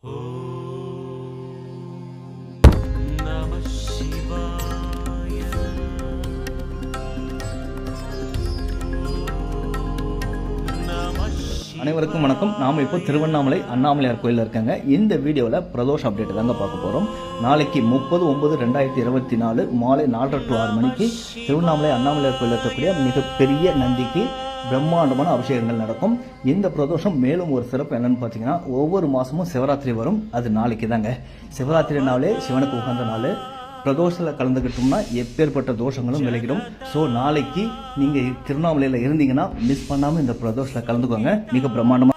அனைவருக்கும் வணக்கம். நாம் இப்போ திருவண்ணாமலை அண்ணாமலையார் கோயிலில் இருக்காங்க. இந்த வீடியோவில் பிரதோஷ அப்டேட் தாங்க பார்க்க போகிறோம். நாளைக்கு 30/9/2024 மாலை 4:30 to 6 மணிக்கு திருவண்ணாமலை அண்ணாமலையார் கோயிலில் இருக்கக்கூடிய மிகப்பெரிய நந்திக்கு பிரம்மாண்டமான அபிஷேகங்கள் நடக்கும். இந்த பிரதோஷம் மேலும் ஒரு சிறப்பு என்னன்னு பார்த்தீங்கன்னா, ஒவ்வொரு மாதமும் சிவராத்திரி வரும். அது நாளைக்கு தாங்க. சிவராத்திரி நாளே சிவனுக்கு உகந்த நாள். பிரதோஷத்தில் கலந்துக்கிட்டோம்னா எப்பேற்பட்ட தோஷங்களும் விலகிடும். ஸோ நாளைக்கு நீங்கள் திருவண்ணாமலையில் இருந்தீங்கன்னா மிஸ் பண்ணாமல் இந்த பிரதோஷத்தில் கலந்துக்கோங்க. மிக பிரம்மாண்டமாக